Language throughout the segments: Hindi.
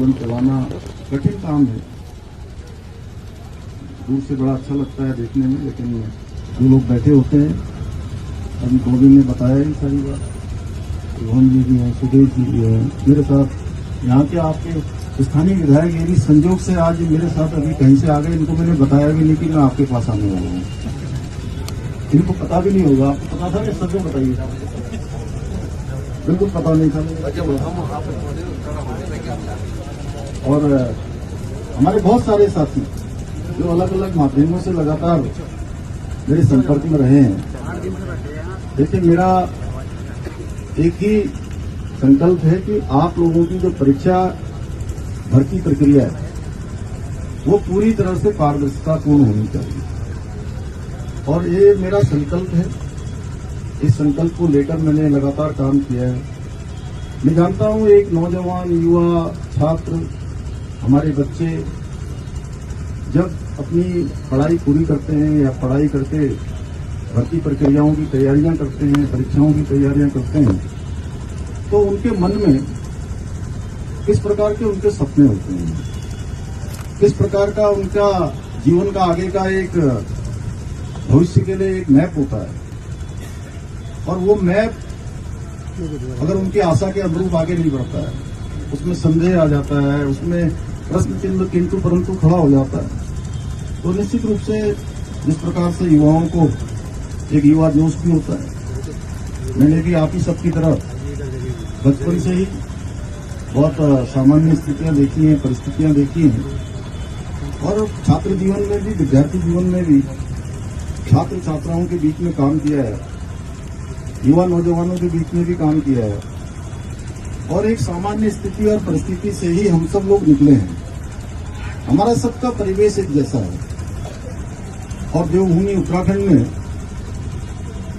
आंदोलन चलाना कठिन काम है। दूर से बड़ा अच्छा लगता है देखने में, लेकिन जो लोग बैठे होते हैं, अभी गोविंद ने बताया ही सारी बात, रोहन जी भी हैं, सुदेश जी भी हैं मेरे साथ, यहाँ के आपके स्थानीय विधायक ये भी संजोग से आज मेरे साथ अभी कहीं से आ गए। इनको मैंने बताया भी नहीं कि मैं आपके पास आने वाला हूँ, इनको पता भी नहीं होगा। आपको पता था कि सब बताइए? बिल्कुल पता नहीं था। और हमारे बहुत सारे साथी जो अलग अलग माध्यमों से लगातार मेरे संपर्क में रहे हैं। देखिए, मेरा एक ही संकल्प है कि आप लोगों की जो परीक्षा भर्ती प्रक्रिया है वो पूरी तरह से पारदर्शितापूर्ण होनी चाहिए, और ये मेरा संकल्प है। इस संकल्प को लेकर मैंने लगातार काम किया है। मैं जानता हूं एक नौजवान, युवा, छात्र, हमारे बच्चे जब अपनी पढ़ाई पूरी करते हैं या पढ़ाई करके भर्ती प्रक्रियाओं की तैयारियां करते हैं, परीक्षाओं की तैयारियां करते हैं, तो उनके मन में किस प्रकार के उनके सपने होते हैं, किस प्रकार का उनका जीवन का आगे का एक भविष्य के लिए एक मैप होता है, और वो मैप अगर उनकी आशा के अनुरूप आगे नहीं बढ़ता है, उसमें संदेह आ जाता है, उसमें प्रश्न चिन्ह किंतु परंतु खड़ा हो जाता है, तो निश्चित रूप से जिस प्रकार से युवाओं को एक युवा जोश भी होता है। मैंने भी आप ही सबकी तरह बचपन से ही बहुत सामान्य स्थितियां देखी हैं, परिस्थितियां देखी हैं, और छात्र जीवन में भी, विद्यार्थी जीवन में भी छात्र छात्राओं के बीच में काम किया है, युवा नौजवानों के बीच में भी काम किया है, और एक सामान्य स्थिति और परिस्थिति से ही हम सब लोग निकले हैं। हमारा सबका परिवेश एक जैसा है, और देवभूमि उत्तराखंड में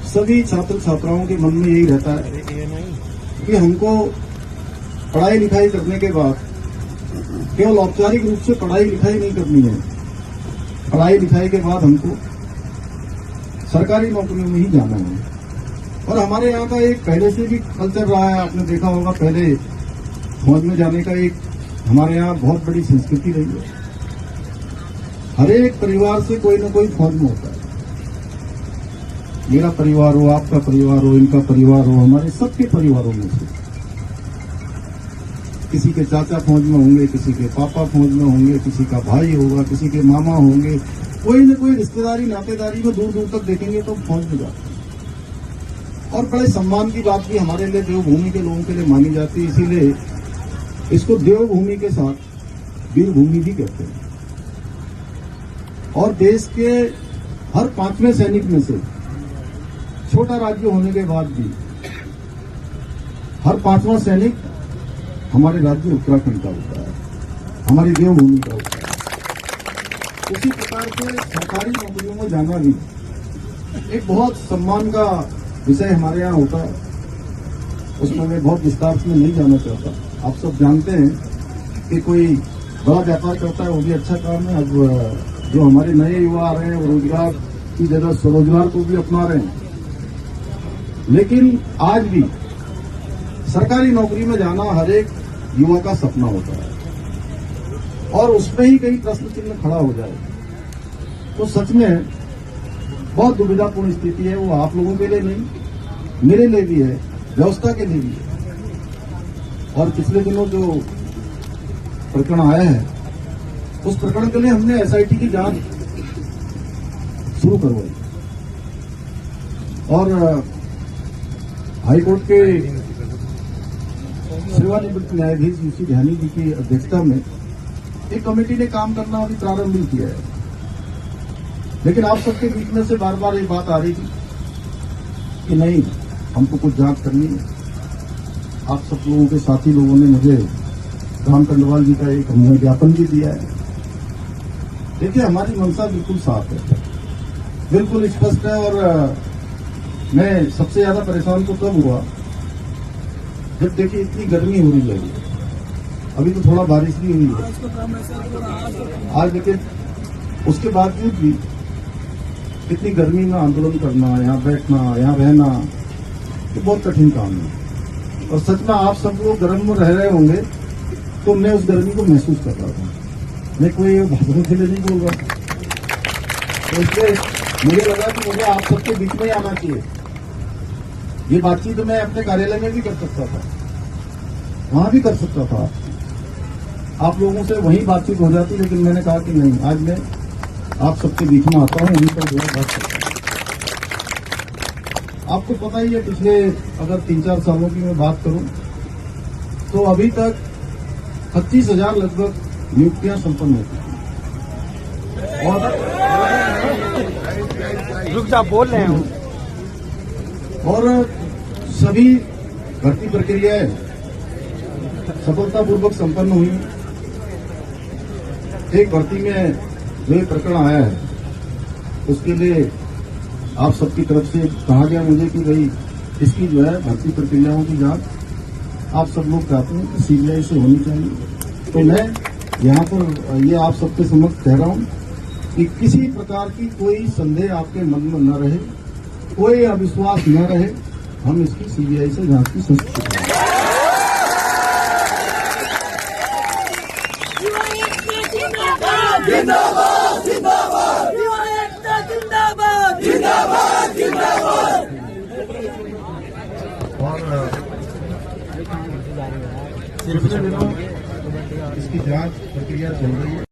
सभी छात्र छात्राओं के मन में यही रहता है कि हमको पढ़ाई लिखाई करने के बाद केवल औपचारिक रूप से पढ़ाई लिखाई नहीं करनी है, पढ़ाई लिखाई के बाद हमको सरकारी नौकरियों में ही जाना है। और हमारे यहाँ का एक पहले से भी कल्चर रहा है, आपने देखा होगा, पहले फौज में जाने का एक हमारे यहाँ बहुत बड़ी संस्कृति रही है। हर एक परिवार से कोई न कोई फौज में होता है। मेरा परिवार हो, आपका परिवार हो, इनका परिवार हो, हमारे सबके परिवारों में से किसी के चाचा फौज में होंगे, किसी के पापा फौज में होंगे, किसी का भाई होगा, किसी के मामा होंगे, कोई न कोई रिश्तेदारी नातेदारी में दूर दूर तक देखेंगे तो फौज में जाते हैं। और बड़े सम्मान की बात भी हमारे लिए देवभूमि के लोगों के लिए मानी जाती है, इसीलिए इसको देवभूमि के साथ वीरभूमि भी कहते हैं। और देश के हर 5वें सैनिक में से, छोटा राज्य होने के बाद भी, हर 5वां सैनिक हमारे राज्य उत्तराखंड का होता है, हमारी देवभूमि का होता है। उसी प्रकार से सरकारी नौकरियों में जाना भी एक बहुत सम्मान का विषय हमारे यहाँ होता है। उसमें मैं बहुत विस्तार से नहीं जाना चाहता। आप सब जानते हैं कि कोई बड़ा व्यापार करता है, वो भी अच्छा काम है। अब जो हमारे नए युवा आ रहे हैं वो रोजगार की जगह स्वरोजगार को भी अपना रहे हैं, लेकिन आज भी सरकारी नौकरी में जाना हर एक युवा का सपना होता है, और उसमें ही कई प्रश्न चिन्ह खड़ा हो जाए तो सच में बहुत दुविधापूर्ण स्थिति है। वो आप लोगों के लिए नहीं, मेरे लिए भी है, व्यवस्था के लिए भी है। और पिछले दिनों जो प्रकरण आया है, उस प्रकरण के लिए हमने एसआईटी की जांच शुरू करवाई, और हाईकोर्ट के सेवानिवृत्त न्यायाधीश यूसी ध्यानी जी की अध्यक्षता में एक कमेटी ने काम करना अभी प्रारंभ भी किया है। लेकिन आप सबके बीच में से बार बार ये बात आ रही थी कि नहीं, हमको कुछ जांच करनी है। आप सब लोगों के साथी लोगों ने मुझे राम कंडवाल जी का एक हमने ज्ञापन भी दिया है। देखिए, हमारी मंशा बिल्कुल साफ है, बिल्कुल स्पष्ट है। और मैं सबसे ज्यादा परेशान तो तब हुआ जब देखिए इतनी गर्मी हो रही है। अभी तो थोड़ा बारिश भी हुई है आज, लेकिन उसके बावजूद भी इतनी गर्मी में आंदोलन करना, यहाँ बैठना, यहाँ रहना, ये बहुत कठिन काम है। और सच में आप सब लोग गर्म में रह रहे होंगे तो मैं उस गर्मी को महसूस कर रहा था। मैं कोई भाषण के लिए नहीं बोल रहा, तो इसलिए मुझे लगा कि मुझे आप सबके बीच में ही आना चाहिए। ये बातचीत मैं अपने कार्यालय में भी कर सकता था, वहां भी कर सकता था, आप लोगों से वहीं बातचीत हो जाती, लेकिन मैंने कहा कि नहीं, आज मैं आप सबके बीच में आता हूं, वहीं पर जो है बात करता हूं। आपको पता ही है, पिछले अगर 3-4 सालों की मैं बात करूं तो अभी तक 25,000 लगभग नियुक्तियां संपन्न हो चुकी हैं। और बोल रहे हैं और सभी भर्ती प्रक्रियाएं सफलतापूर्वक संपन्न हुई। एक भर्ती में जो ये प्रकरण आया है उसके लिए आप सबकी तरफ से कहा गया मुझे कि भाई इसकी जो है भर्ती प्रक्रियाओं की जांच आप सब लोग चाहते हैं कि सीबीआई से होनी चाहिए। तो मैं यहाँ पर ये आप सबके समक्ष कह रहा हूँ कि किसी प्रकार की कोई संदेह आपके मन में न रहे, कोई अविश्वास न रहे, हम इसकी सीबीआई से जांच की संस्तुति करें। जिंदाबाद जिंदाबाद जिंदाबाद जिंदाबाद जिंदाबाद। और पिछले दिनों इसकी जांच प्रक्रिया चल रही है।